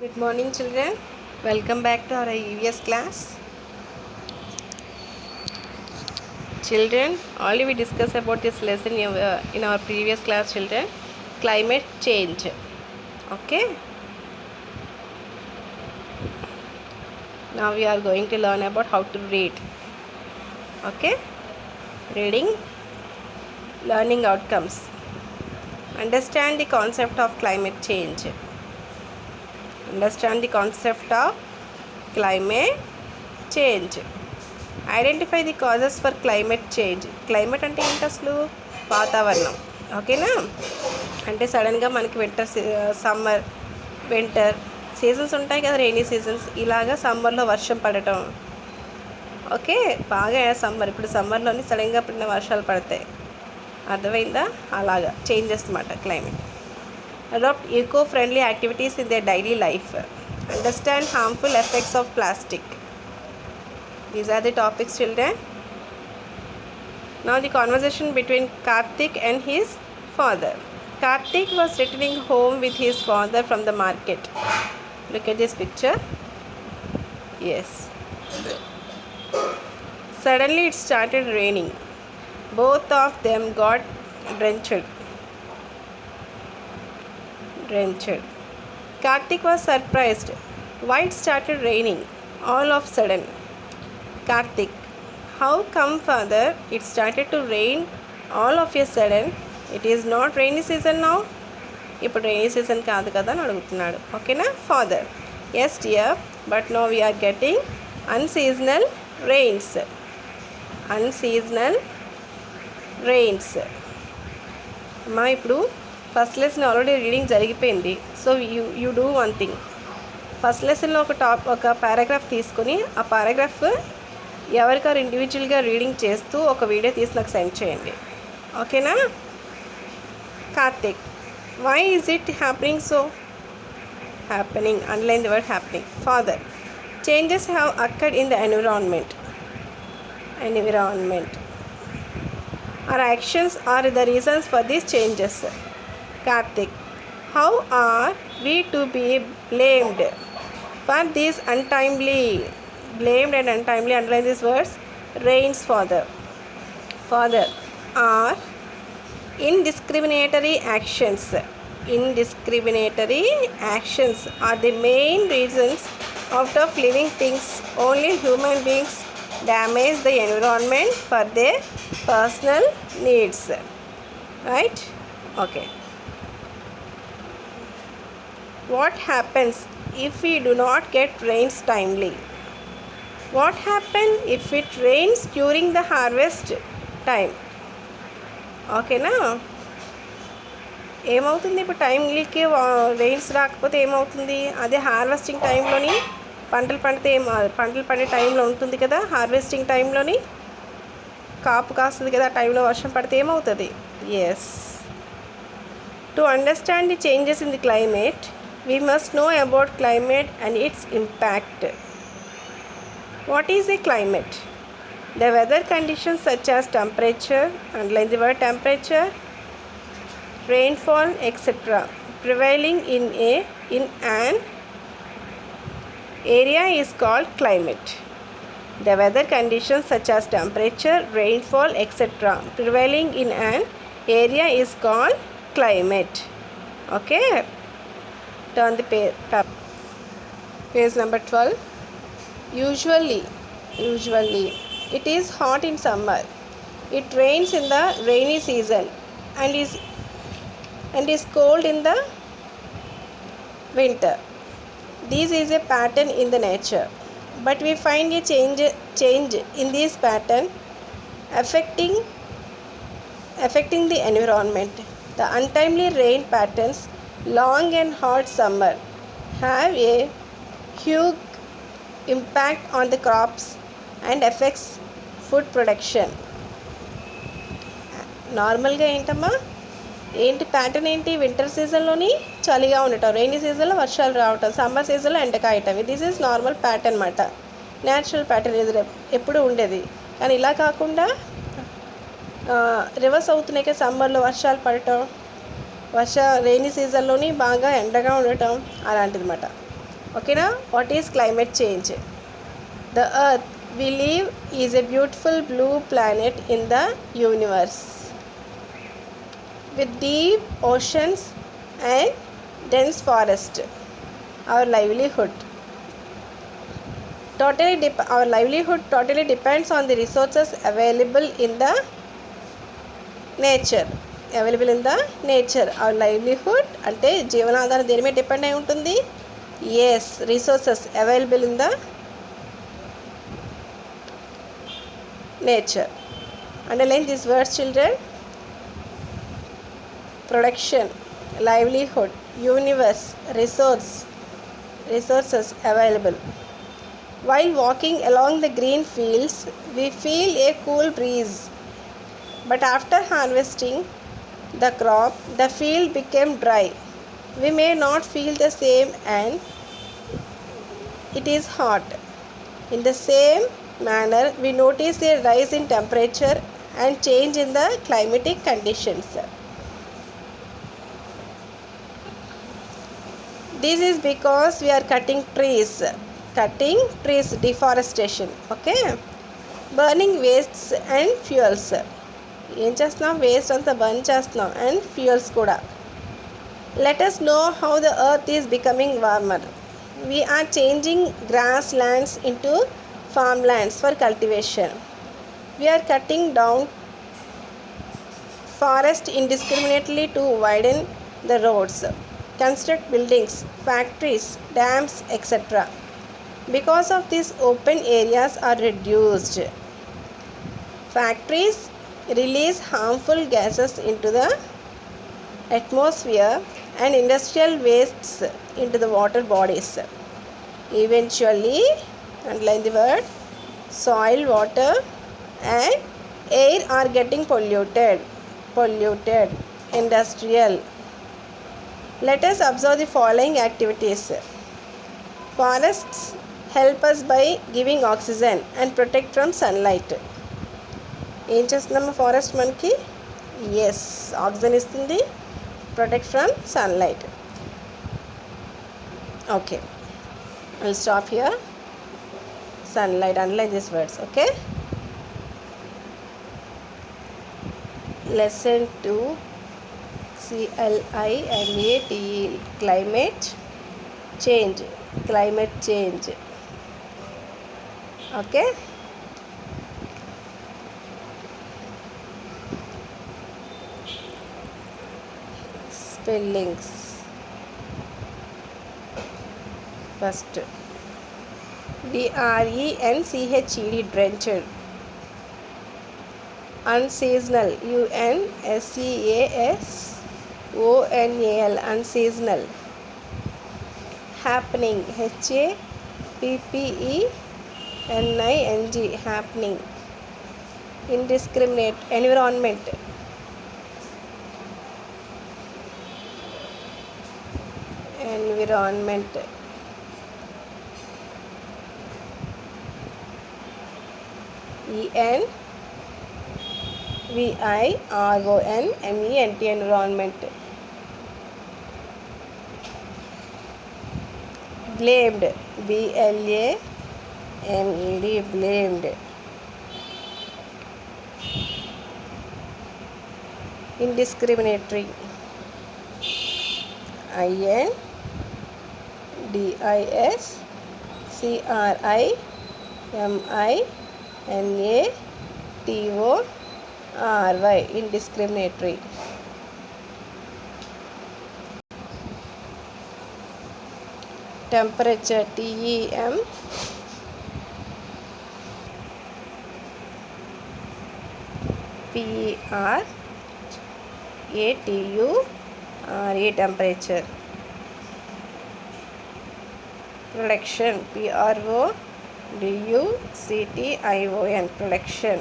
Good morning, children. Welcome back to our EVS class. Children, already we discussed about this lesson in our previous class, children. Climate change. Okay. Now we are going to learn about how to read. Okay. Reading, learning outcomes. Understand the concept of climate change. Understand the concept of climate change. Identify the causes for climate change. Climate అంటే ఏంటి అసలు? వాతావరణం. ఓకేనా? అంటే సడన్గా మనకి summer winter seasons ఉంటాయి కదా, రెయినీ సీజన్స్. ఇలాగా సమ్మర్లో వర్షం పడటం. ఓకే, బాగా సమ్మర్, ఇప్పుడు సమ్మర్లోని సడన్గా పడిన వర్షాలు పడతాయి. అర్థమైందా? అలాగా చేంజెస్ అన్నమాట climate. Adapt eco friendly activities in their daily life. Understand harmful effects of plastic. These are the topics, children. Now the conversation between Karthik and his father. Karthik was returning home with his father from the market. Look at this picture. Yes. Suddenly it started raining. Both of them got drenched. Karthik was surprised. Why it started raining all of a sudden? Karthik, how come father? It started to rain all of a sudden. It is not rainy season now. ఇప్పుడు rainy season కాదు కదా అని అడుగుతున్నాడు. ఓకేనా? Father, yes dear, but no we're getting unseasonal rains. అమ్మా, ఇప్పుడు first lesson already reading జరిగిపోయింది. So you do one thing. First లెసన్లో ఒక పారాగ్రాఫ్ తీసుకొని ఆ పారాగ్రాఫ్ ఎవరికారు ఇండివిజువల్గా రీడింగ్ చేస్తూ ఒక వీడియో తీసి నాకు సెండ్ చేయండి. ఓకేనా? Karthik, why is it happening so? Happening, underline the word happening. Further, changes have occurred in the environment. Our actions are the reasons for these changes. Karthik, how are we to be blamed for these untimely underline these words, rains? Father, are indiscriminatory actions are the main reasons out of living things. Only human beings damage the environment for their personal needs, right? Okay. What happens if we do not get rains timely? What happens if it rains during the harvest time? ఓకేనా? ఏమవుతుంది ఇప్పుడు టైంలీకి rains రాకపోతే ఏమవుతుంది? అదే harvesting టైంలోని పంటలు పండే టైంలో ఉంటుంది కదా, హార్వెస్టింగ్ టైంలోని కాపు కాస్తుంది కదా, టైంలో వర్షం పడితే ఏమవుతుంది? Yes. To understand the changes in the climate, we must know about climate and its impact. What is a climate? The weather conditions such as temperature, underline the word temperature, rainfall, etc. prevailing in an area is called climate. The weather conditions such as temperature, rainfall, etc. prevailing in an area is called climate. Okay? Turn the page number 12. Usually it is hot in summer. It rains in the rainy season and is cold in the winter. This is a pattern in the nature, but we find a change in this pattern affecting the environment. The untimely rain patterns, long and hot summer, have a huge impact on the crops and affects food production. నార్మల్గా ఏంటి pattern ఏంటి? Winter సీజన్లోని చలిగా ఉండటం, rainy సీజన్లో వర్షాలు రావటం, summer సీజన్లో ఎండ కాయటం. దిస్ ఈజ్ నార్మల్ ప్యాటర్న్ అన్నమాట. న్యాచురల్ ప్యాటర్న్ ఇది ఎప్పుడు ఉండేది. కానీ ఇలా కాకుండా రివర్స్ అవుతున్నాయి కదా, సమ్మర్లో వర్షాలు పడటం, రెయినీ సీజన్లోని బాగా ఎండగా ఉండటం అలాంటిది అన్నమాట. Okay, now what is climate change? The earth we live is a beautiful blue planet in the universe with deep oceans and dense forest. Our livelihood our livelihood totally depends on the resources available in the nature. Our livelihood అంటే జీవనాధారం దేని మీద depend అయి ఉంటుంది? Yes, resources available in the nature. Underline these words, children. Production, livelihood, universe, resources available. While walking along the green fields, we feel a cool breeze. But after harvesting the crop, the field became dry. We may not feel the same and it is hot. In the same manner, we notice a rise in temperature and change in the climatic conditions. This is because we are cutting trees, deforestation. Okay, burning wastes and fuels. ఏం చేస్తున్నాం? Waste అంతా burn చేస్తున్నాం and fuels కూడా. Let us know how the earth is becoming warmer. We are changing grasslands into farmlands for cultivation. We are cutting down forest indiscriminately to widen the roads, construct buildings, factories, dams, etc. Because of this, open areas are reduced. Factories release harmful gases into the atmosphere and industrial wastes into the water bodies. Eventually, underline the word, soil, water and air are getting polluted. Industrial. Let us observe the following activities. Forests help us by giving oxygen and protect from sunlight. ఏం చేస్తుందమ్మా forest మనకి? Yes, oxygen ఇస్తుంది, protect from sunlight. Okay, will stop here. Sunlight, underline these words. Okay, lesson 2, CLIMATE, climate change. Okay, spellings. First, DRENCHED, drenched. Unseasonal, UNSEASONAL, unseasonal. Happening, HAPPENING, happening. Indiscriminate, environment. ENVIRONMENT, environment. Blamed, BLAMED, blamed. Indiscriminatory, INDISCRIMINATORY, indiscriminatory. Temperature, TEMPERATURE, temperature. Production, PRODUCTION, production.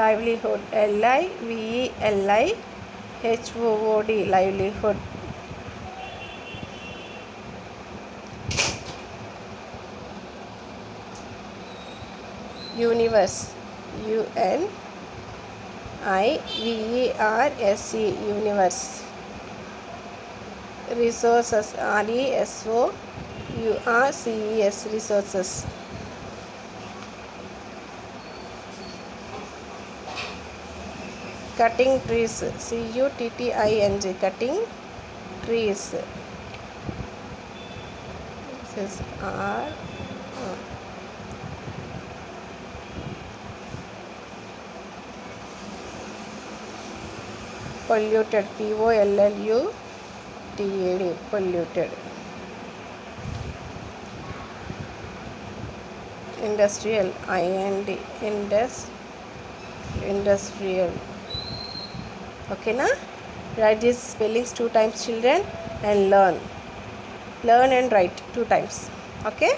Livelihood, LIVELIHOOD, livelihood. Universe, UNIVERSE, universe. resources, resources, resources. Cutting trees, cutting, cutting trees. This is R. Polluted, polluted, polluted. Industrial, industrial. Okay na? Write these spellings 2 times, children, and learn and write 2 times. Okay.